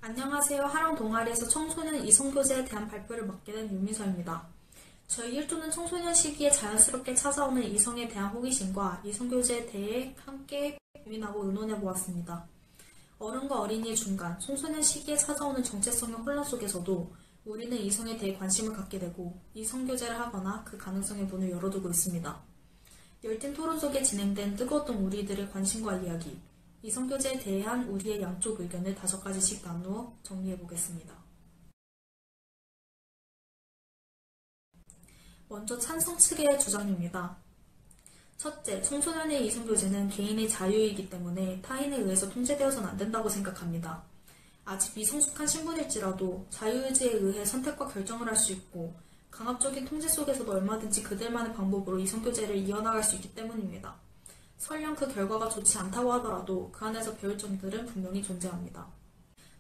안녕하세요. 하랑 동아리에서 청소년 이성교제에 대한 발표를 맡게 된 유미서입니다. 저희 1조는 청소년 시기에 자연스럽게 찾아오는 이성에 대한 호기심과 이성교제에 대해 함께 고민하고 의논해 보았습니다. 어른과 어린이의 중간, 청소년 시기에 찾아오는 정체성의 혼란 속에서도 우리는 이성에 대해 관심을 갖게 되고 이성교제를 하거나 그 가능성의 문을 열어두고 있습니다. 열띤 토론 속에 진행된 뜨거웠던 우리들의 관심과 이야기, 이성교제에 대한 우리의 양쪽 의견을 5가지씩 나누어 정리해보겠습니다. 먼저 찬성 측의 주장입니다. 첫째, 청소년의 이성교제는 개인의 자유이기 때문에 타인에 의해서 통제되어서는 안 된다고 생각합니다. 아직 미성숙한 신분일지라도 자유의지에 의해 선택과 결정을 할 수 있고 강압적인 통제 속에서도 얼마든지 그들만의 방법으로 이성교제를 이어나갈 수 있기 때문입니다. 설령 그 결과가 좋지 않다고 하더라도 그 안에서 배울 점들은 분명히 존재합니다.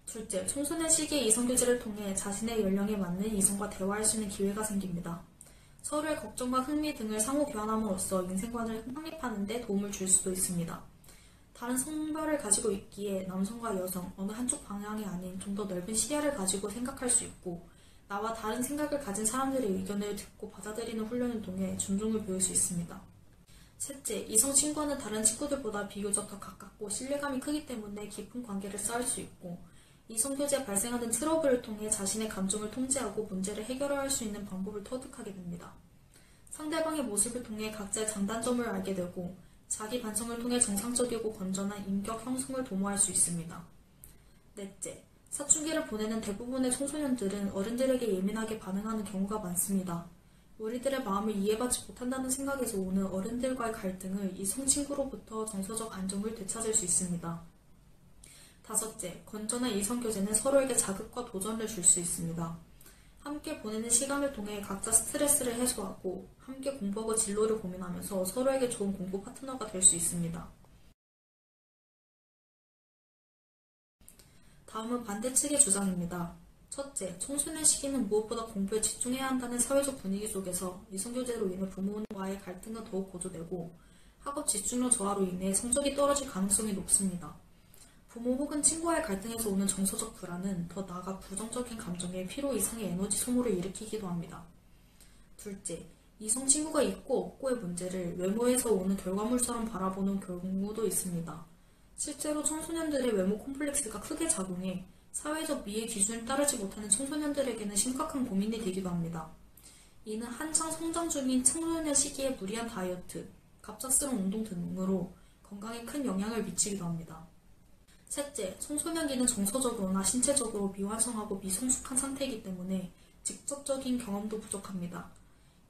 둘째, 청소년 시기의 이성교제를 통해 자신의 연령에 맞는 이성과 대화할 수 있는 기회가 생깁니다. 서로의 걱정과 흥미 등을 상호 교환함으로써 인생관을 확립하는 데 도움을 줄 수도 있습니다. 다른 성별을 가지고 있기에 남성과 여성, 어느 한쪽 방향이 아닌 좀 더 넓은 시야를 가지고 생각할 수 있고 나와 다른 생각을 가진 사람들의 의견을 듣고 받아들이는 훈련을 통해 존중을 배울 수 있습니다. 셋째, 이성 친구는 다른 친구들보다 비교적 더 가깝고 신뢰감이 크기 때문에 깊은 관계를 쌓을 수 있고 이성교제에 발생하는 트러블을 통해 자신의 감정을 통제하고 문제를 해결할 수 있는 방법을 터득하게 됩니다. 상대방의 모습을 통해 각자의 장단점을 알게 되고 자기 반성을 통해 정상적이고 건전한 인격 형성을 도모할 수 있습니다. 넷째, 사춘기를 보내는 대부분의 청소년들은 어른들에게 예민하게 반응하는 경우가 많습니다. 우리들의 마음을 이해받지 못한다는 생각에서 오는 어른들과의 갈등을 이성 친구로부터 정서적 안정을 되찾을 수 있습니다. 다섯째, 건전한 이성교제는 서로에게 자극과 도전을 줄 수 있습니다. 함께 보내는 시간을 통해 각자 스트레스를 해소하고 함께 공부하고 진로를 고민하면서 서로에게 좋은 공부 파트너가 될 수 있습니다. 다음은 반대측의 주장입니다. 첫째, 청소년 시기는 무엇보다 공부에 집중해야 한다는 사회적 분위기 속에서 이성교제로 인해 부모와의 갈등은 더욱 고조되고 학업 집중력 저하로 인해 성적이 떨어질 가능성이 높습니다. 부모 혹은 친구와의 갈등에서 오는 정서적 불안은 더 나아가 부정적인 감정에 피로 이상의 에너지 소모를 일으키기도 합니다. 둘째, 이성 친구가 있고 없고의 문제를 외모에서 오는 결과물처럼 바라보는 경우도 있습니다. 실제로 청소년들의 외모 콤플렉스가 크게 작용해 사회적 미의 기준을 따르지 못하는 청소년들에게는 심각한 고민이 되기도 합니다. 이는 한창 성장 중인 청소년 시기의 무리한 다이어트, 갑작스러운 운동 등으로 건강에 큰 영향을 미치기도 합니다. 셋째, 청소년기는 정서적으로나 신체적으로 미완성하고 미성숙한 상태이기 때문에 직접적인 경험도 부족합니다.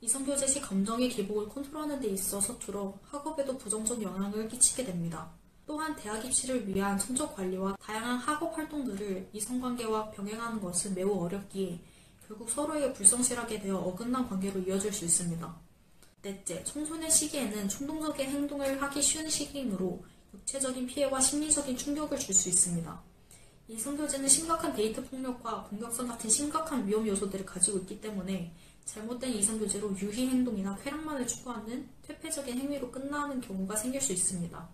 이성교제 시 감정의 기복을 컨트롤하는 데 있어 서툴어 학업에도 부정적 영향을 끼치게 됩니다. 또한 대학 입시를 위한 성적 관리와 다양한 학업 활동들을 이성관계와 병행하는 것은 매우 어렵기에 결국 서로에게 불성실하게 되어 어긋난 관계로 이어질 수 있습니다. 넷째, 청소년 시기에는 충동적인 행동을 하기 쉬운 시기이므로 육체적인 피해와 심리적인 충격을 줄 수 있습니다. 이성교제는 심각한 데이트 폭력과 공격성 같은 심각한 위험 요소들을 가지고 있기 때문에 잘못된 이성교제로 유희 행동이나 쾌락만을 추구하는 퇴폐적인 행위로 끝나는 경우가 생길 수 있습니다.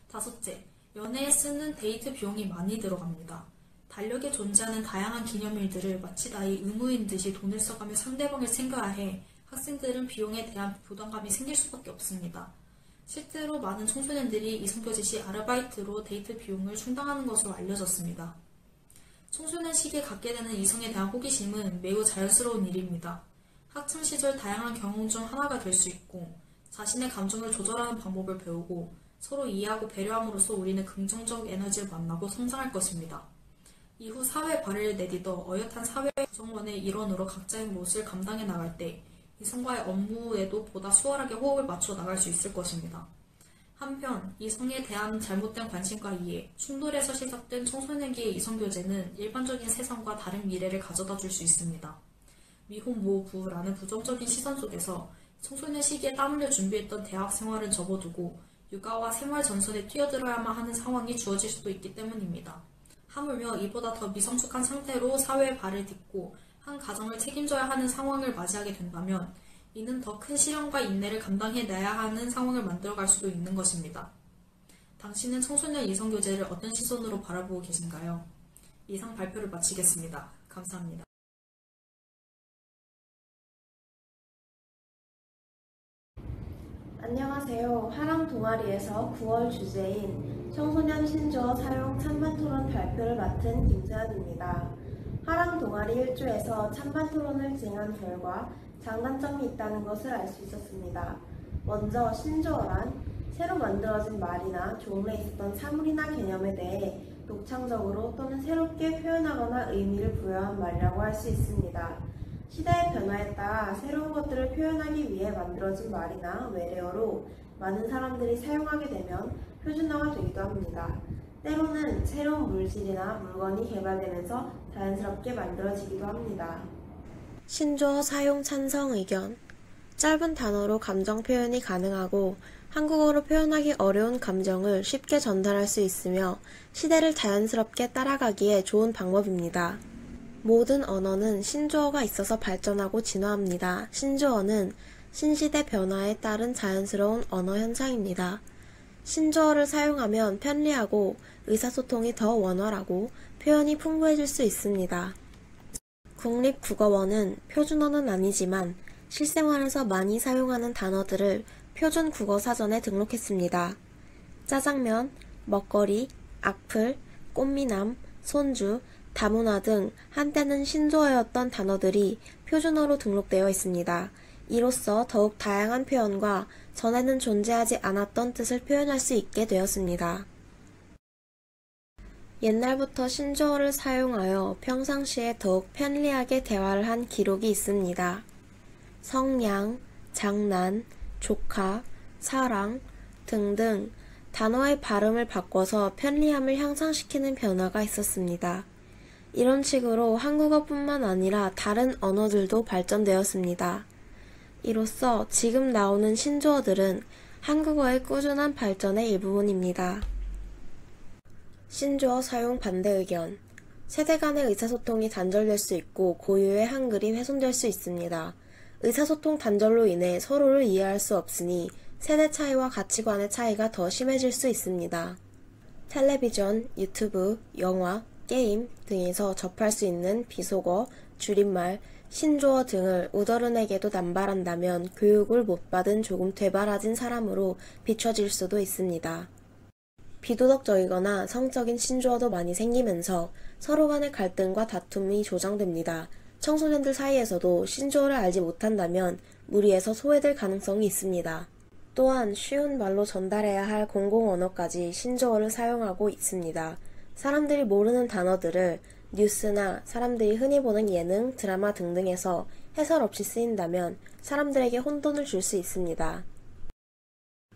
다섯째, 연애에 쓰는 데이트 비용이 많이 들어갑니다. 달력에 존재하는 다양한 기념일들을 마치 나의 의무인 듯이 돈을 써가며 상대방을 챙겨야 해 학생들은 비용에 대한 부담감이 생길 수밖에 없습니다. 실제로 많은 청소년들이 이성교제 시 아르바이트로 데이트 비용을 충당하는 것으로 알려졌습니다. 청소년 시기에 갖게 되는 이성에 대한 호기심은 매우 자연스러운 일입니다. 학창시절 다양한 경험 중 하나가 될 수 있고 자신의 감정을 조절하는 방법을 배우고 서로 이해하고 배려함으로써 우리는 긍정적 에너지를 만나고 성장할 것입니다. 이후 사회에 발을 내딛어 어엿한 사회 구성원의 일원으로 각자의 몫을 감당해 나갈 때 이성과의 업무에도 보다 수월하게 호흡을 맞춰 나갈 수 있을 것입니다. 한편 이성에 대한 잘못된 관심과 이해, 충돌에서 시작된 청소년기의 이성교제는 일반적인 세상과 다른 미래를 가져다 줄 수 있습니다. 미혼모부라는 부정적인 시선 속에서 청소년 시기에 땀 흘려 준비했던 대학 생활은 접어두고 육아와 생활 전선에 뛰어들어야만 하는 상황이 주어질 수도 있기 때문입니다. 하물며 이보다 더 미성숙한 상태로 사회에 발을 딛고 한 가정을 책임져야 하는 상황을 맞이하게 된다면 이는 더 큰 시련과 인내를 감당해내야 하는 상황을 만들어갈 수도 있는 것입니다. 당신은 청소년 이성교제를 어떤 시선으로 바라보고 계신가요? 이상 발표를 마치겠습니다. 감사합니다. 안녕하세요. 하랑 동아리에서 9월 주제인 청소년 신조어 사용 찬반 토론 발표를 맡은 김세연입니다. 하랑 동아리 1조에서 찬반 토론을 진행한 결과 장단점이 있다는 것을 알 수 있었습니다. 먼저 신조어란 새로 만들어진 말이나 종래에 있었던 사물이나 개념에 대해 독창적으로 또는 새롭게 표현하거나 의미를 부여한 말이라고 할 수 있습니다. 시대의 변화에 따라 새로운 것들을 표현하기 위해 만들어진 말이나 외래어로 많은 사람들이 사용하게 되면 표준어가 되기도 합니다. 때로는 새로운 물질이나 물건이 개발되면서 자연스럽게 만들어지기도 합니다. 신조어 사용 찬성 의견. 짧은 단어로 감정 표현이 가능하고 한국어로 표현하기 어려운 감정을 쉽게 전달할 수 있으며 시대를 자연스럽게 따라가기에 좋은 방법입니다. 모든 언어는 신조어가 있어서 발전하고 진화합니다. 신조어는 신시대 변화에 따른 자연스러운 언어 현상입니다. 신조어를 사용하면 편리하고 의사소통이 더 원활하고 표현이 풍부해질 수 있습니다. 국립국어원은 표준어는 아니지만 실생활에서 많이 사용하는 단어들을 표준 국어사전에 등록했습니다. 짜장면, 먹거리, 악플, 꽃미남, 손주, 다문화 등 한때는 신조어였던 단어들이 표준어로 등록되어 있습니다. 이로써 더욱 다양한 표현과 전에는 존재하지 않았던 뜻을 표현할 수 있게 되었습니다. 옛날부터 신조어를 사용하여 평상시에 더욱 편리하게 대화를 한 기록이 있습니다. 성냥, 장난, 조카, 사랑 등등 단어의 발음을 바꿔서 편리함을 향상시키는 변화가 있었습니다. 이런 식으로 한국어뿐만 아니라 다른 언어들도 발전되었습니다. 이로써 지금 나오는 신조어들은 한국어의 꾸준한 발전의 일부분입니다. 신조어 사용 반대 의견. 세대 간의 의사소통이 단절될 수 있고 고유의 한글이 훼손될 수 있습니다. 의사소통 단절로 인해 서로를 이해할 수 없으니 세대 차이와 가치관의 차이가 더 심해질 수 있습니다. 텔레비전, 유튜브, 영화, 게임 등에서 접할 수 있는 비속어, 줄임말, 신조어 등을 우더른에게도 남발한다면 교육을 못 받은 조금 되바라진 사람으로 비춰질 수도 있습니다. 비도덕적이거나 성적인 신조어도 많이 생기면서 서로 간의 갈등과 다툼이 조장됩니다. 청소년들 사이에서도 신조어를 알지 못한다면 무리해서 소외될 가능성이 있습니다. 또한 쉬운 말로 전달해야 할 공공언어까지 신조어를 사용하고 있습니다. 사람들이 모르는 단어들을 뉴스나 사람들이 흔히 보는 예능, 드라마 등등에서 해설 없이 쓰인다면 사람들에게 혼돈을 줄 수 있습니다.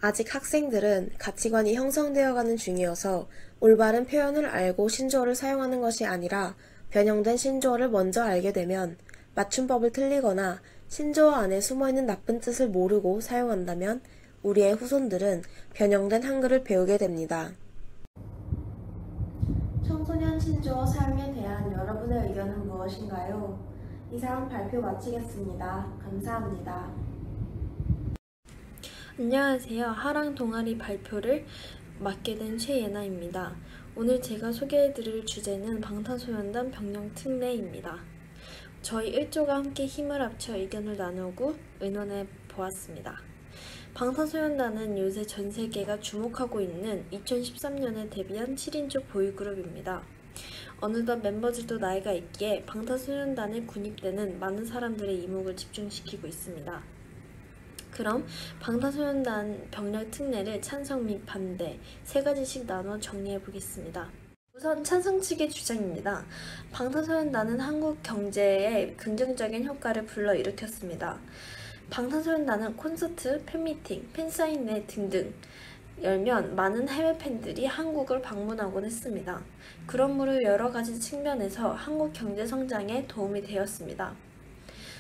아직 학생들은 가치관이 형성되어가는 중이어서 올바른 표현을 알고 신조어를 사용하는 것이 아니라 변형된 신조어를 먼저 알게 되면 맞춤법을 틀리거나 신조어 안에 숨어있는 나쁜 뜻을 모르고 사용한다면 우리의 후손들은 변형된 한글을 배우게 됩니다. 청소년 신조어 사용에 대한 여러분의 의견은 무엇인가요? 이상 발표 마치겠습니다. 감사합니다. 안녕하세요. 하랑 동아리 발표를 맡게 된 최예나입니다. 오늘 제가 소개해드릴 주제는 방탄소년단 병영특례입니다. 저희 1조가 함께 힘을 합쳐 의견을 나누고 의논해 보았습니다. 방탄소년단은 요새 전 세계가 주목하고 있는 2013년에 데뷔한 7인조 보이그룹입니다. 어느덧 멤버들도 나이가 있기에 방탄소년단에 군입되는 많은 사람들의 이목을 집중시키고 있습니다. 그럼 방탄소년단 병력 특례를 찬성 및 반대 세 가지씩 나눠 정리해 보겠습니다. 우선 찬성 측의 주장입니다. 방탄소년단은 한국 경제에 긍정적인 효과를 불러일으켰습니다. 방탄소년단은 콘서트, 팬미팅, 팬사인회 등등 열면 많은 해외 팬들이 한국을 방문하곤 했습니다. 그러므로 여러 가지 측면에서 한국 경제 성장에 도움이 되었습니다.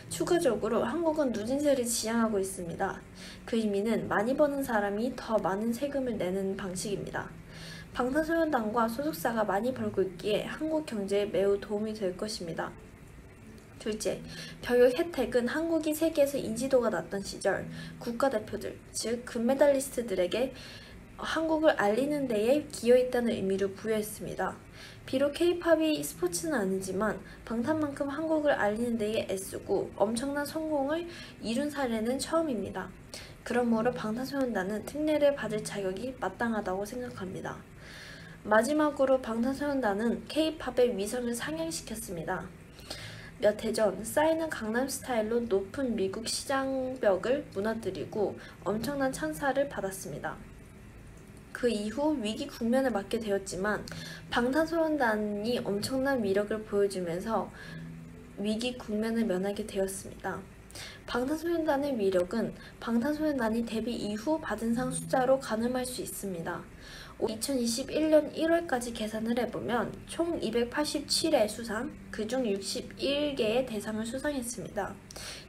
추가적으로 한국은 누진세를 지향하고 있습니다. 그 의미는 많이 버는 사람이 더 많은 세금을 내는 방식입니다. 방탄소년단과 소속사가 많이 벌고 있기에 한국 경제에 매우 도움이 될 것입니다. 둘째, 병역 혜택은 한국이 세계에서 인지도가 낮던 시절 국가대표들, 즉 금메달리스트들에게 한국을 알리는 데에 기여했다는 의미를 부여했습니다. 비록 K-팝이 스포츠는 아니지만 방탄만큼 한국을 알리는 데에 애쓰고 엄청난 성공을 이룬 사례는 처음입니다. 그러므로 방탄소년단은 특례를 받을 자격이 마땅하다고 생각합니다. 마지막으로 방탄소년단은 K-팝의 위상을 상향시켰습니다. 몇 해 전 싸이는 강남 스타일로 높은 미국 시장벽을 무너뜨리고 엄청난 찬사를 받았습니다. 그 이후 위기 국면을 맞게 되었지만 방탄소년단이 엄청난 위력을 보여주면서 위기 국면을 면하게 되었습니다. 방탄소년단의 위력은 방탄소년단이 데뷔 이후 받은 상 숫자로 가늠할 수 있습니다. 2021년 1월까지 계산을 해보면 총 287회 수상, 그중 61개의 대상을 수상했습니다.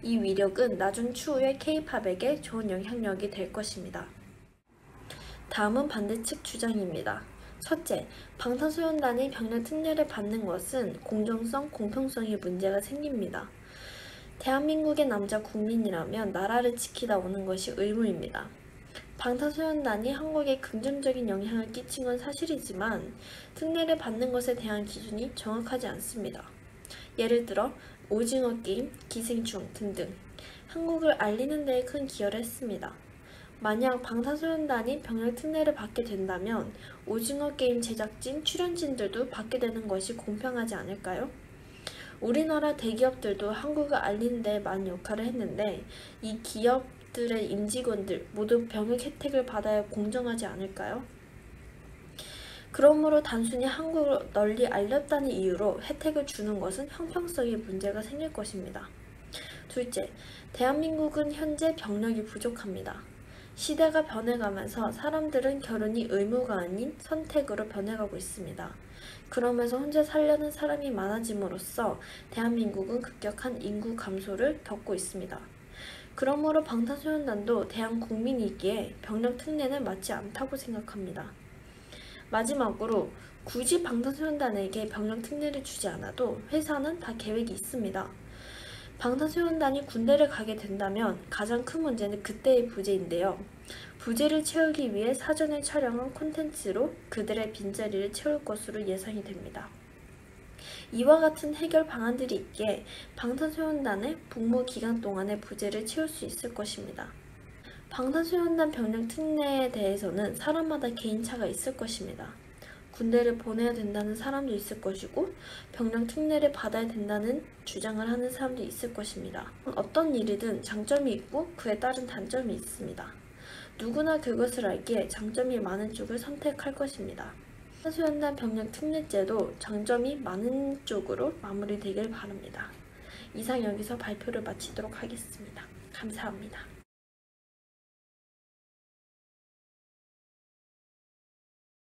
이 위력은 나중 추후에 K-팝에게 좋은 영향력이 될 것입니다. 다음은 반대측 주장입니다. 첫째, 방탄소년단이 병력 특례를 받는 것은 공정성, 공평성에 문제가 생깁니다. 대한민국의 남자 국민이라면 나라를 지키다 오는 것이 의무입니다. 방탄소년단이 한국에 긍정적인 영향을 끼친 건 사실이지만 특례를 받는 것에 대한 기준이 정확하지 않습니다. 예를 들어 오징어 게임, 기생충 등등 한국을 알리는 데에 큰 기여를 했습니다. 만약 방탄소년단이 병력 특례를 받게 된다면 오징어 게임 제작진, 출연진들도 받게 되는 것이 공평하지 않을까요? 우리나라 대기업들도 한국을 알리는 데 많은 역할을 했는데 이 기업들의 임직원들 모두 병역 혜택을 받아야 공정하지 않을까요? 그러므로 단순히 한국을 널리 알렸다는 이유로 혜택을 주는 것은 형평성에 문제가 생길 것입니다. 둘째, 대한민국은 현재 병력이 부족합니다. 시대가 변해가면서 사람들은 결혼이 의무가 아닌 선택으로 변해가고 있습니다. 그러면서 혼자 살려는 사람이 많아짐으로써 대한민국은 급격한 인구 감소를 겪고 있습니다. 그러므로 방탄소년단도 대한국민이기에 병력 특례는 맞지 않다고 생각합니다. 마지막으로 굳이 방탄소년단에게 병력 특례를 주지 않아도 회사는 다 계획이 있습니다. 방탄소년단이 군대를 가게 된다면 가장 큰 문제는 그때의 부재인데요. 부재를 채우기 위해 사전에 촬영한 콘텐츠로 그들의 빈자리를 채울 것으로 예상이 됩니다. 이와 같은 해결 방안들이 있기에 방탄소년단의 복무 기간 동안의 부재를 채울 수 있을 것입니다. 방탄소년단 병력 특례에 대해서는 사람마다 개인차가 있을 것입니다. 군대를 보내야 된다는 사람도 있을 것이고 병력 특례를 받아야 된다는 주장을 하는 사람도 있을 것입니다. 어떤 일이든 장점이 있고 그에 따른 단점이 있습니다. 누구나 그것을 알기에 장점이 많은 쪽을 선택할 것입니다. 방탄소년단 병력 특례제도 장점이 많은 쪽으로 마무리되길 바랍니다. 이상 여기서 발표를 마치도록 하겠습니다. 감사합니다.